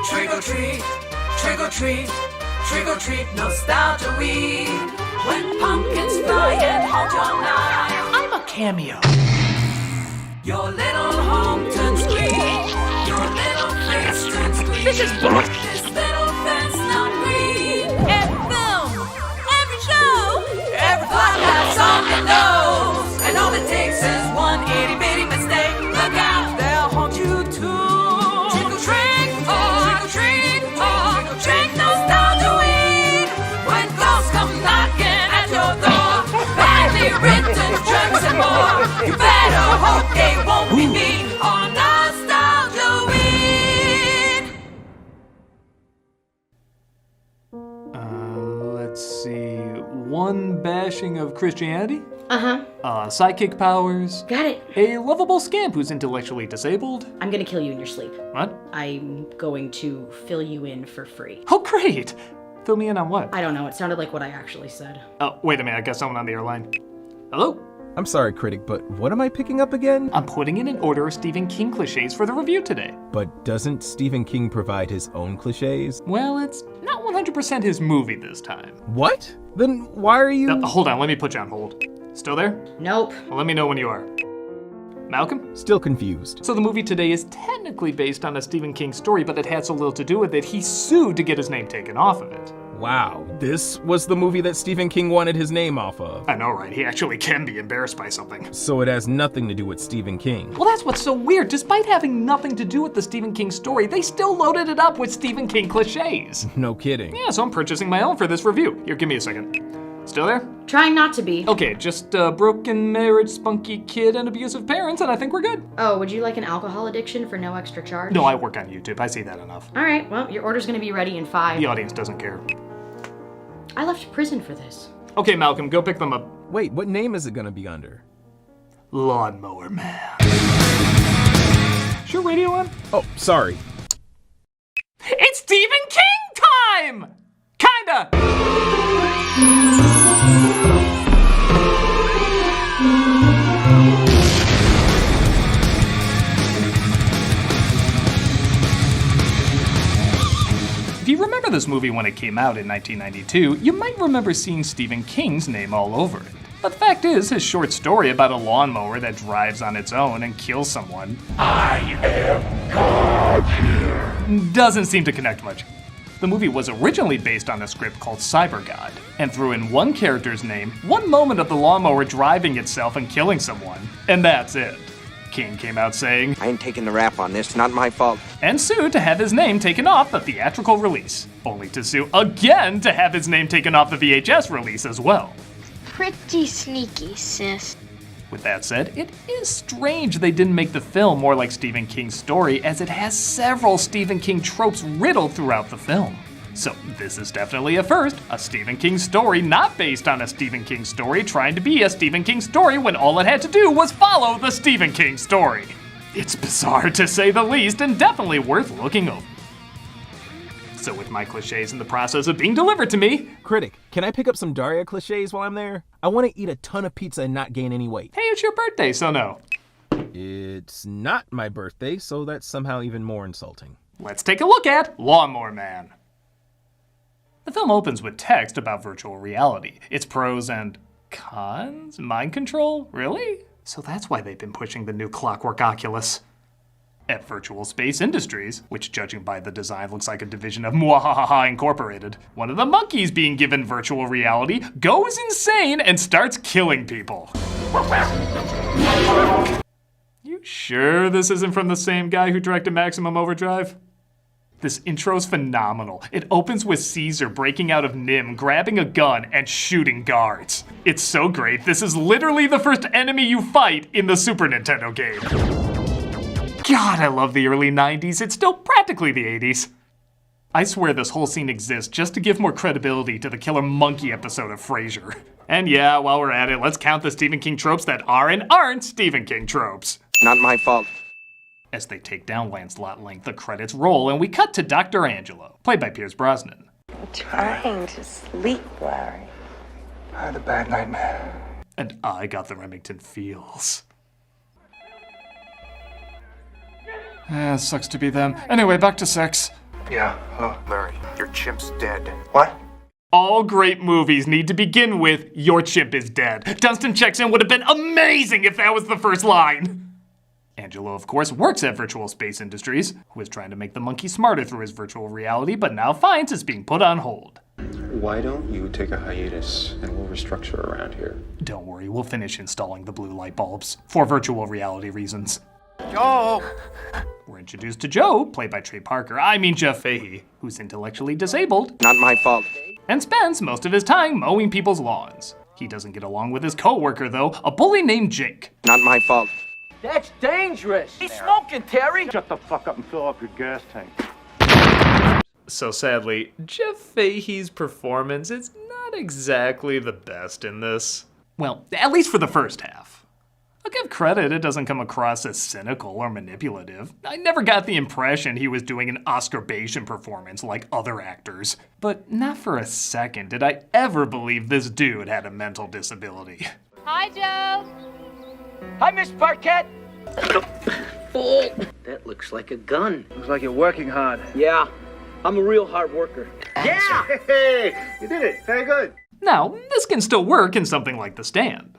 Trick or treat, trick or treat, trick or treat, nostalgia weed. When pumpkins fly and haunt your night, I'm a cameo. your little home turns green, your little face turns green. This is This little fence now green. Every film, every show, every clock has something knows. And all it takes is one itty bitty mistake. Look out, they'll haunt you too. Trick or treat, trick or treat, trick or treat, nostalgia weed. When ghosts come knocking at your door, badly written jokes and more. You better hope they won't be mean on nostalgia weed. Let's see. One bashing of Christianity? Uh-huh. Psychic powers. Got it. A lovable scamp who's intellectually disabled. I'm gonna kill you in your sleep. What? I'm going to fill you in for free. Oh, great! Fill me in on what? I don't know, it sounded like what I actually said. Oh, wait a minute, I got someone on the airline. Hello? I'm sorry, Critic, but what am I picking up again? I'm putting in an order of Stephen King cliches for the review today. But doesn't Stephen King provide his own cliches? Well, it's not 100% his movie this time. What? Then why are you... Hold on, let me put you on hold. Still there? Nope. Well, let me know when you are. Malcolm? Still confused. So the movie today is technically based on a Stephen King story, but it had so little to do with it, he sued to get his name taken off of it. Wow, this was the movie that Stephen King wanted his name off of. I know, right? He actually can be embarrassed by something. So it has nothing to do with Stephen King. Well, that's what's so weird. Despite having nothing to do with the Stephen King story, they still loaded it up with Stephen King cliches. No kidding. Yeah, so I'm purchasing my own for this review. Here, give me a second. Still there? Trying not to be. Okay, just broken marriage, spunky kid, and abusive parents, and I think we're good. Oh, would you like an alcohol addiction for no extra charge? No, I work on YouTube. I see that enough. All right, well, your order's gonna be ready in 5. The audience doesn't care. I left prison for this. Okay, Malcolm, go pick them up. Wait, what name is it gonna be under? Lawnmower Man. Is your radio on? Oh, sorry. It's Stephen King time! Kinda! If you remember this movie when it came out in 1992, you might remember seeing Stephen King's name all over it. But the fact is, his short story about a lawnmower that drives on its own and kills someone, I am God, doesn't seem to connect much. The movie was originally based on a script called Cyber God, and threw in one character's name, one moment of the lawnmower driving itself and killing someone, and that's it. King came out saying, I ain't taking the rap on this, not my fault. and sued to have his name taken off the theatrical release, only to sue again to have his name taken off the VHS release as well. Pretty sneaky, sis. With that said, it is strange they didn't make the film more like Stephen King's story, as it has several Stephen King tropes riddled throughout the film. So this is definitely a first, a Stephen King story not based on a Stephen King story trying to be a Stephen King story when all it had to do was follow the Stephen King story. It's bizarre to say the least, and definitely worth looking over. So with my cliches in the process of being delivered to me, Critic, can I pick up some Daria cliches while I'm there? I want to eat a ton of pizza and not gain any weight. hey, it's your birthday, so no. It's not my birthday, so that's somehow even more insulting. Let's take a look at Lawnmower Man. The film opens with text about virtual reality, its pros and cons. Mind control? Really? So that's why they've been pushing the new Clockwork Oculus. At Virtual Space Industries, which judging by the design looks like a division of Mwahaha Incorporated, one of the monkeys being given virtual reality goes insane and starts killing people. You sure this isn't from the same guy who directed Maximum Overdrive? This intro's phenomenal. It opens with Caesar breaking out of Nim, grabbing a gun, and shooting guards. It's so great, this is literally the first enemy you fight in the Super Nintendo game. God, I love the early 90s. It's still practically the 80s. I swear this whole scene exists just to give more credibility to the Killer Monkey episode of Frasier. And yeah, while we're at it, let's count the Stephen King tropes that are and aren't Stephen King tropes. Not my fault. As they take down Lancelot Link, the credits roll and we cut to Dr. Angelo, played by Pierce Brosnan. I'm trying to sleep, Larry. I had a bad nightmare. And I got the Remington feels. Sucks to be them. Anyway, back to sex. Yeah, hello. Larry, your chimp's dead. What? All great movies need to begin with, your chimp is dead. Dunstan checks in would have been amazing if that was the first line. Angelo, of course, works at Virtual Space Industries, who is trying to make the monkey smarter through his virtual reality, but now finds it's being put on hold. Why don't you take a hiatus and we'll restructure around here? Don't worry, we'll finish installing the blue light bulbs, for virtual reality reasons. Joe! We're introduced to Joe, played by Jeff Fahey, who's intellectually disabled. Not my fault. And spends most of his time mowing people's lawns. He doesn't get along with his co-worker, though, a bully named Jake. Not my fault. That's dangerous. He's smoking, Terry. Shut the fuck up and fill up your gas tank. So sadly, Jeff Fahey's performance is not exactly the best in this. Well, at least for the first half. I'll give credit, it doesn't come across as cynical or manipulative. I never got the impression he was doing an Oscar-bation performance like other actors. But not for a second did I ever believe this dude had a mental disability. Hi, Joe. Hi, Miss Parquette. That looks like a gun. Looks like you're working hard. Yeah, I'm a real hard worker. Yeah! Hey, you did it. Very good. Now, this can still work in something like The Stand.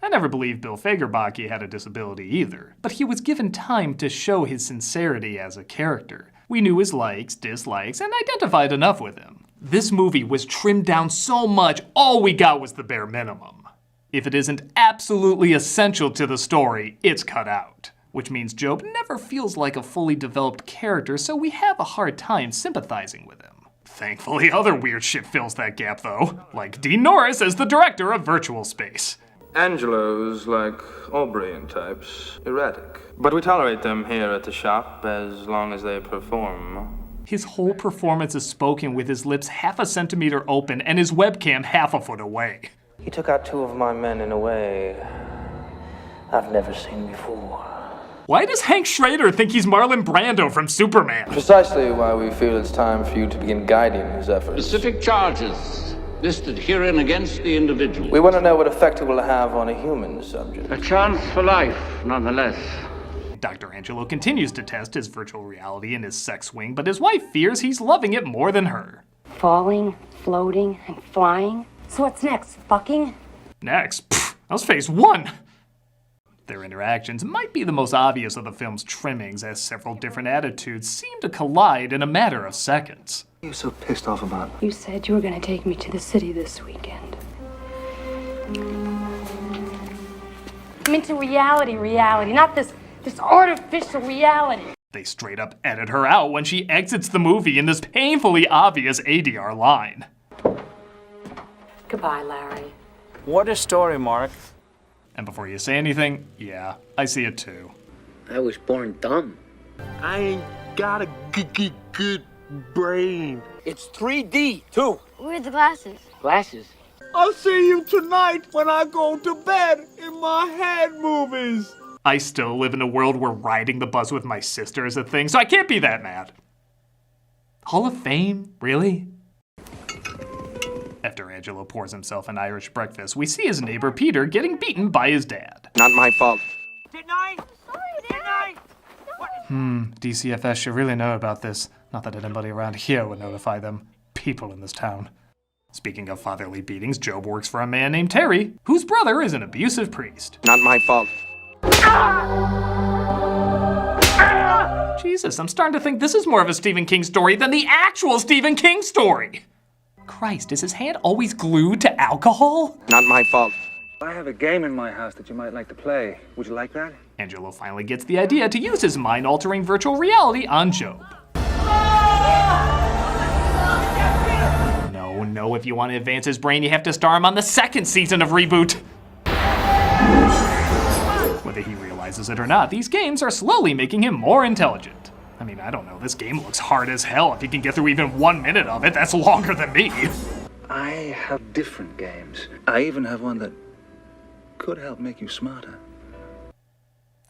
I never believed Bill Fagerbaki had a disability either, but he was given time to show his sincerity as a character. We knew his likes, dislikes, and identified enough with him. This movie was trimmed down so much, all we got was the bare minimum. If it isn't absolutely essential to the story, it's cut out. Which means Job never feels like a fully developed character, so we have a hard time sympathizing with him. Thankfully, other weird shit fills that gap though, like Dean Norris as the director of Virtual Space. Angelo's like O'Brien types, erratic. But we tolerate them here at the shop as long as they perform. His whole performance is spoken with his lips half a centimeter open and his webcam half a foot away. He took out two of my men in a way I've never seen before. Why does Hank Schrader think he's Marlon Brando from Superman? Precisely why we feel it's time for you to begin guiding his efforts. Specific charges listed herein against the individual. We want to know what effect it will have on a human subject. A chance for life, nonetheless. Dr. Angelo continues to test his virtual reality in his sex swing, but his wife fears he's loving it more than her. Falling, floating, and flying. So what's next? Fucking? Next? Pfft, that was phase 1! Their interactions might be the most obvious of the film's trimmings, as several different attitudes seem to collide in a matter of seconds. What are you so pissed off about? You said you were gonna take me to the city this weekend. I'm into reality, not this artificial reality. They straight up edit her out when she exits the movie in this painfully obvious ADR line. Goodbye, Larry. What a story, Mark. And before you say anything, yeah, I see it too. I was born dumb. I ain't got a good brain. It's 3D, too. Where are the glasses? Glasses? I'll see you tonight when I go to bed in my head movies. I still live in a world where riding the bus with my sister is a thing, so I can't be that mad. Hall of Fame? Really? After Angelo pours himself an Irish breakfast, we see his neighbor Peter getting beaten by his dad. Not my fault. Didn't I? Didn't I? DCFS should really know about this. Not that anybody around here would notify them. People in this town. Speaking of fatherly beatings, Job works for a man named Terry, whose brother is an abusive priest. Not my fault. Jesus, I'm starting to think this is more of a Stephen King story than the actual Stephen King story. Christ, is his hand always glued to alcohol? Not my fault. I have a game in my house that you might like to play. Would you like that? Angelo finally gets the idea to use his mind-altering virtual reality on Job. No, if you want to advance his brain, you have to star him on the second season of Reboot. Whether he realizes it or not, these games are slowly making him more intelligent. I mean, I don't know, this game looks hard as hell. If he can get through even 1 minute of it, that's longer than me. I have different games. I even have one that could help make you smarter.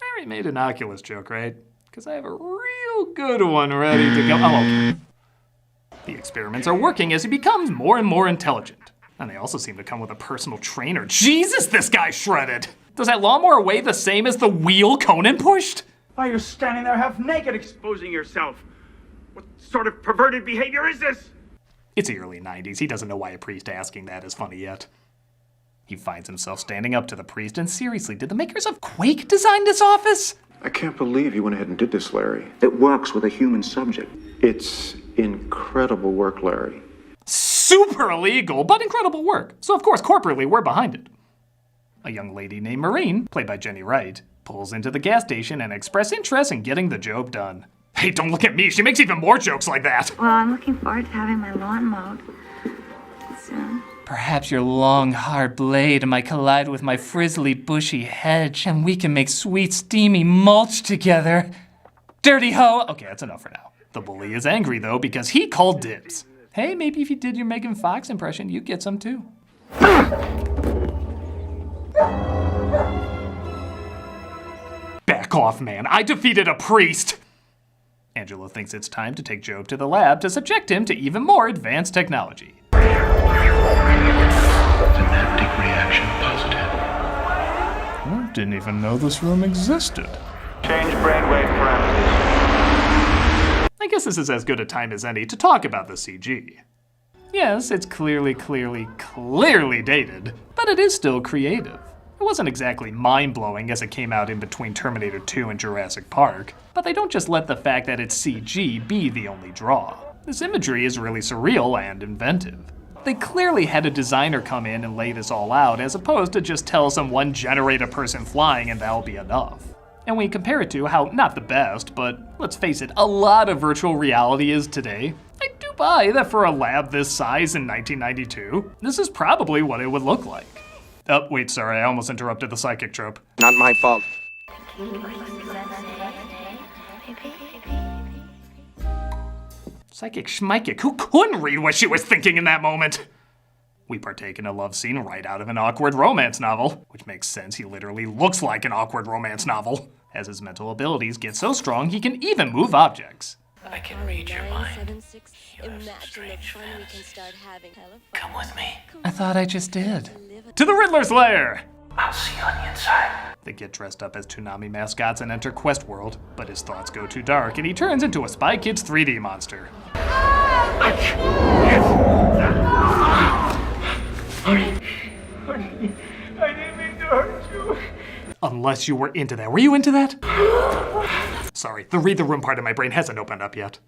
I already made an Oculus joke, right? Because I have a real good one ready to go. Oh, okay. The experiments are working as he becomes more and more intelligent. And they also seem to come with a personal trainer. Jesus, this guy's shredded! Does that lawnmower weigh the same as the wheel Conan pushed? Why are you standing there half naked, exposing yourself? What sort of perverted behavior is this? It's the early 90s. He doesn't know why a priest asking that is funny yet. He finds himself standing up to the priest, and seriously, did the makers of Quake design this office? I can't believe you went ahead and did this, Larry. It works with a human subject. It's incredible work, Larry. Super illegal, but incredible work. So of course, corporately, we're behind it. A young lady named Maureen, played by Jenny Wright, pulls into the gas station and expresses interest in getting the job done. Hey, don't look at me. She makes even more jokes like that. Well, I'm looking forward to having my lawn mowed soon. Perhaps your long, hard blade might collide with my frizzly, bushy hedge, and we can make sweet, steamy mulch together. Dirty hoe! Okay, that's enough for now. The bully is angry, though, because he called dibs. Hey, maybe if you did your Megan Fox impression, you'd get some, too. Back off, man. I defeated a priest! Angelo thinks it's time to take Job to the lab to subject him to even more advanced technology. Synaptic reaction positive. Oh, didn't even know this room existed. Change brainwave parameters. I guess this is as good a time as any to talk about the CG. Yes, it's clearly dated, but it is still creative. It wasn't exactly mind-blowing as it came out in between Terminator 2 and Jurassic Park, but they don't just let the fact that it's CG be the only draw. This imagery is really surreal and inventive. They clearly had a designer come in and lay this all out, as opposed to just tell someone generate a person flying and that'll be enough. And when you compare it to how, not the best, but let's face it, a lot of virtual reality is today, I do buy that for a lab this size in 1992, this is probably what it would look like. Oh, wait, sorry, I almost interrupted the psychic trope. Not my fault. Psychic schmeikic, who couldn't read what she was thinking in that moment? We partake in a love scene right out of an awkward romance novel, which makes sense, he literally looks like an awkward romance novel. As his mental abilities get so strong, he can even move objects. I can read your mind. You have some strange fantasies. Come with me. I thought I just did. To the Riddler's lair! I'll see you on the inside. They get dressed up as Toonami mascots and enter Quest World, but his thoughts go too dark and he turns into a Spy Kids 3D monster. Honey, I didn't mean to hurt you. Unless you were into that. Were you into that? Sorry, the read the room part of my brain hasn't opened up yet.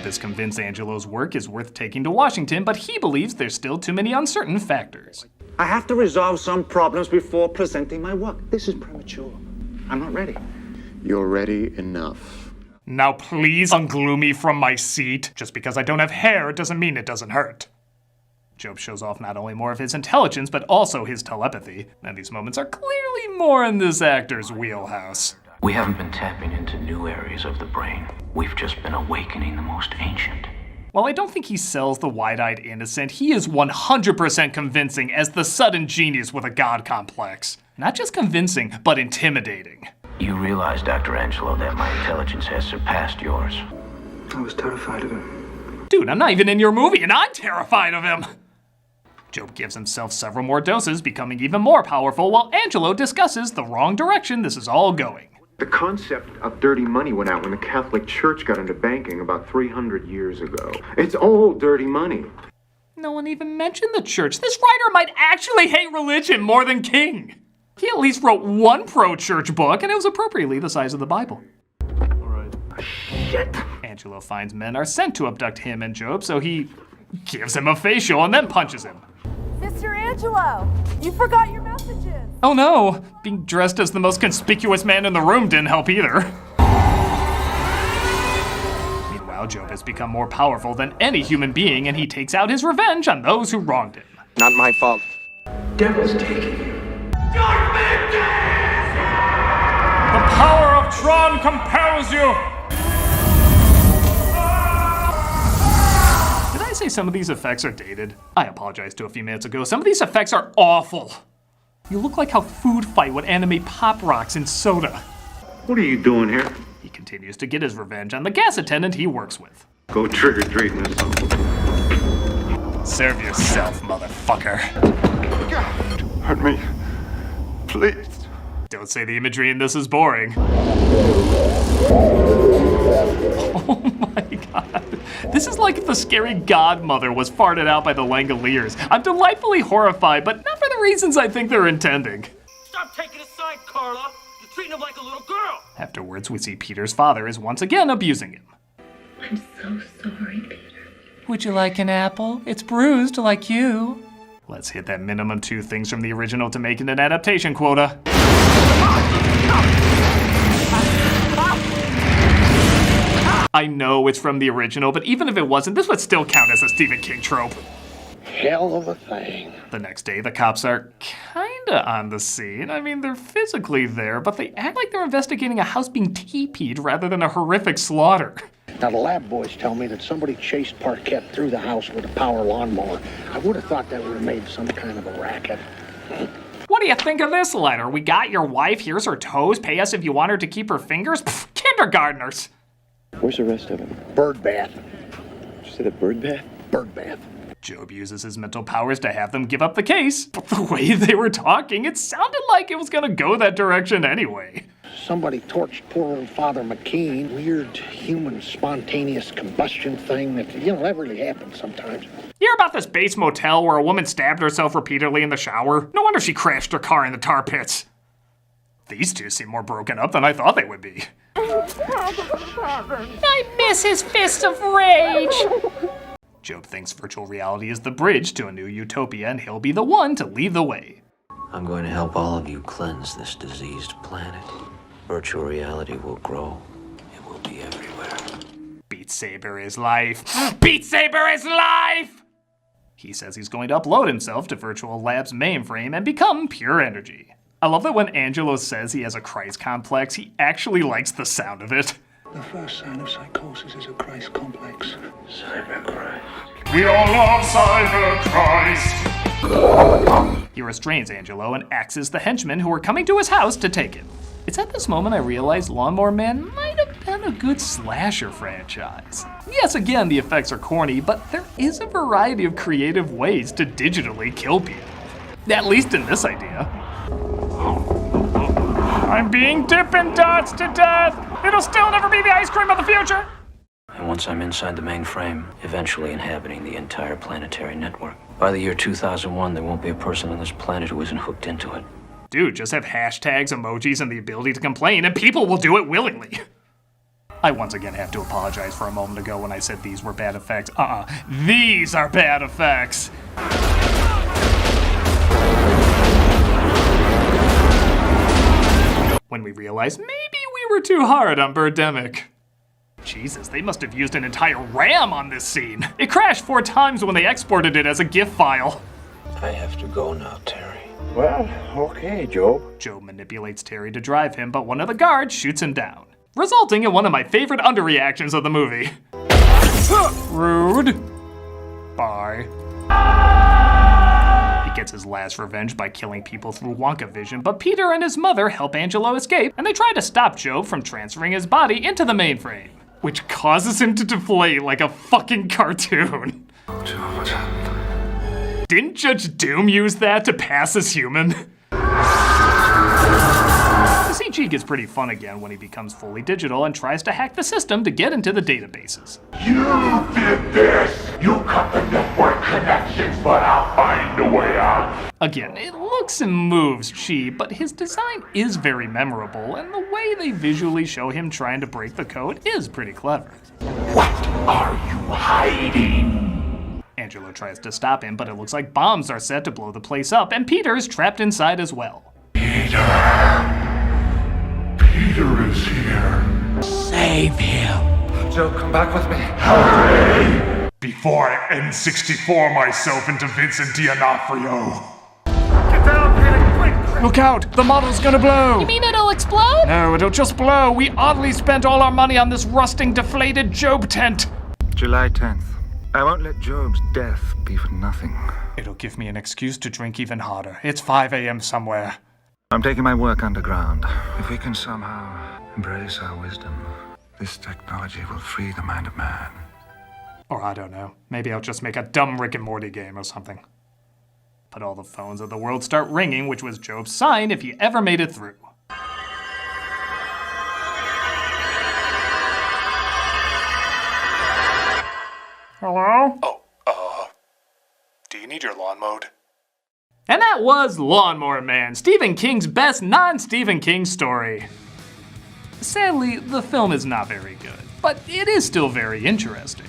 Is convinced Angelo's work is worth taking to Washington, but he believes there's still too many uncertain factors. I have to resolve some problems before presenting my work. This is premature. I'm not ready. You're ready enough. Now please unglue me from my seat. Just because I don't have hair doesn't mean it doesn't hurt. Job shows off not only more of his intelligence, but also his telepathy, and these moments are clearly more in this actor's wheelhouse. We haven't been tapping into new areas of the brain. We've just been awakening the most ancient. While I don't think he sells the wide-eyed innocent, he is 100% convincing as the sudden genius with a god complex. Not just convincing, but intimidating. You realize, Dr. Angelo, that my intelligence has surpassed yours. I was terrified of him. Dude, I'm not even in your movie, and I'm terrified of him! Job gives himself several more doses, becoming even more powerful, while Angelo discusses the wrong direction this is all going. The concept of dirty money went out when the Catholic Church got into banking about 300 years ago. It's all dirty money. No one even mentioned the church. This writer might actually hate religion more than King. He at least wrote one pro-church book, and it was appropriately the size of the Bible. Alright. Shit. Angelo finds men are sent to abduct him and Job, so he gives him a facial and then punches him. Mr. Angelo, you forgot your messages. Oh no, being dressed as the most conspicuous man in the room didn't help either. Meanwhile, Job has become more powerful than any human being, and he takes out his revenge on those who wronged him. Not my fault. Devil's taking you. The power of Tron compels you! Did I say some of these effects are dated? I apologized to a few minutes ago. Some of these effects are awful. You look like how Food Fight would animate Pop Rocks in soda. What are you doing here? He continues to get his revenge on the gas attendant he works with. Go trick-or-treating or something. Serve yourself, motherfucker. God, don't hurt me. Please. Don't say the imagery in this is boring. Oh my god. This is like if the scary godmother was farted out by the Langoliers. I'm delightfully horrified, but not for the reasons I think they're intending. Stop taking a side, Carla. You're treating him like a little girl. Afterwards, we see Peter's father is once again abusing him. I'm so sorry, Peter. Would you like an apple? It's bruised like you. Let's hit that minimum 2 things from the original to make it an adaptation quota. I know it's from the original, but even if it wasn't, this would still count as a Stephen King trope. Hell of a thing. The next day, the cops are kinda on the scene. I mean, they're physically there, but they act like they're investigating a house being TP'd rather than a horrific slaughter. Now, the lab boys tell me that somebody chased Parquet through the house with a power lawnmower. I would have thought that would have made some kind of a racket. What do you think of this letter? We got your wife, here's her toes, pay us if you want her to keep her fingers? Pfft, kindergartners! Where's the rest of them? Bird bath. Did you say the bird bath? Bird bath. Job uses his mental powers to have them give up the case, but the way they were talking, it sounded like it was gonna go that direction anyway. Somebody torched poor old Father McKean. Weird human spontaneous combustion thing that really happens sometimes. You hear about this base motel where a woman stabbed herself repeatedly in the shower? No wonder she crashed her car in the tar pits. These two seem more broken up than I thought they would be. I miss his fist of rage. Job thinks virtual reality is the bridge to a new utopia, and he'll be the one to lead the way. I'm going to help all of you cleanse this diseased planet. Virtual reality will grow. It will be everywhere. Beat Saber is life. Beat Saber is life! He says he's going to upload himself to Virtual Lab's mainframe and become pure energy. I love that when Angelo says he has a Christ complex, he actually likes the sound of it. The first sign of psychosis is a Christ complex. Cyber Christ. We all love Cyber Christ! He restrains Angelo and axes the henchmen who are coming to his house to take him. It's at this moment I realize Lawnmower Man might have been a good slasher franchise. Yes, again, the effects are corny, but there is a variety of creative ways to digitally kill people. At least in this idea. I'm being Dippin Dots to death! It'll still never be the ice cream of the future! And once I'm inside the mainframe, eventually inhabiting the entire planetary network. By the year 2001, there won't be a person on this planet who isn't hooked into it. Dude, just have hashtags, emojis, and the ability to complain, and people will do it willingly. I once again have to apologize for a moment ago when I said these were bad effects. These are bad effects. When we realized maybe we were too hard on Birdemic. Jesus, they must have used an entire RAM on this scene. It crashed 4 times when they exported it as a GIF file. I have to go now, Terry. Well, okay, Job. Job manipulates Terry to drive him, but one of the guards shoots him down, resulting in one of my favorite underreactions of the movie. Rude. Bye. He gets his last revenge by killing people through Wonka vision, but Peter and his mother help Angelo escape, and they try to stop Job from transferring his body into the mainframe, which causes him to deflate like a fucking cartoon. Job, what's happened? Didn't Judge Doom use that to pass as human? The CG gets pretty fun again when he becomes fully digital and tries to hack the system to get into the databases. You did this! You cut the network connections, but I'll find a way out! Again, it looks and moves cheap, but his design is very memorable, and the way they visually show him trying to break the code is pretty clever. What are you hiding? Angelo tries to stop him, but it looks like bombs are set to blow the place up, and Peter is trapped inside as well. Peter is here. Save him. Joe, come back with me. Hurry! Before I N64 myself into Vincent D'Onofrio. Get down, Peter, quick! Look out! The model's gonna blow! You mean it'll explode? No, it'll just blow. We oddly spent all our money on this rusting, deflated Job tent. July 10th. I won't let Job's death be for nothing. It'll give me an excuse to drink even harder. It's 5 a.m. somewhere. I'm taking my work underground. If we can somehow Embrace our wisdom. This technology will free the mind of man. Or I don't know, maybe I'll just make a dumb Rick and Morty game or something. But all the phones of the world start ringing, which was Job's sign if he ever made it through. Hello? Oh, do you need your lawn mowed? And that was Lawnmower Man, Stephen King's best non-Stephen King story. Sadly, the film is not very good, but it is still very interesting.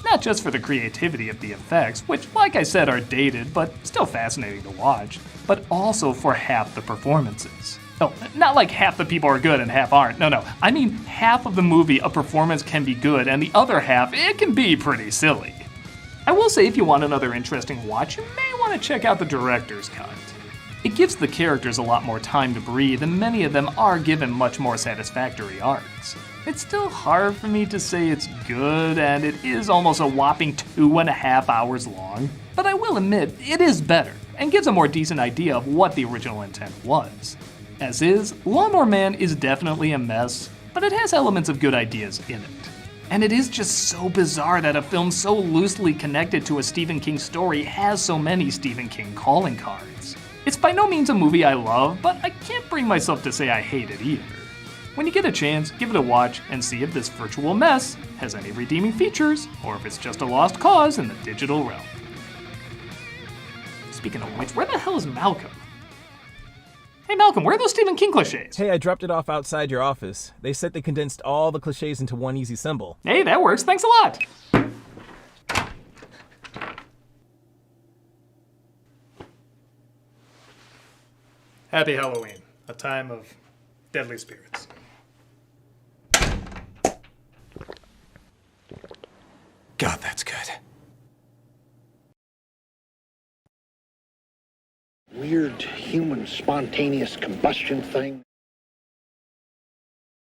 Not just for the creativity of the effects, which, like I said, are dated, but still fascinating to watch, but also for half the performances. Oh, not like half the people are good and half aren't. No. I mean, half of the movie, a performance can be good, and the other half, it can be pretty silly. I will say, if you want another interesting watch, you may want to check out the director's cut. It gives the characters a lot more time to breathe, and many of them are given much more satisfactory arcs. It's still hard for me to say it's good, and it is almost a whopping 2.5 hours long, but I will admit, it is better, and gives a more decent idea of what the original intent was. As is, Lawnmower Man is definitely a mess, but it has elements of good ideas in it. And it is just so bizarre that a film so loosely connected to a Stephen King story has so many Stephen King calling cards. It's by no means a movie I love, but I can't bring myself to say I hate it either. When you get a chance, give it a watch and see if this virtual mess has any redeeming features, or if it's just a lost cause in the digital realm. Speaking of which, where the hell is Malcolm? Hey Malcolm, where are those Stephen King cliches? Hey, I dropped it off outside your office. They said they condensed all the cliches into one easy symbol. Hey, that works. Thanks a lot. Happy Halloween, a time of deadly spirits. God, that's good. Weird human spontaneous combustion thing.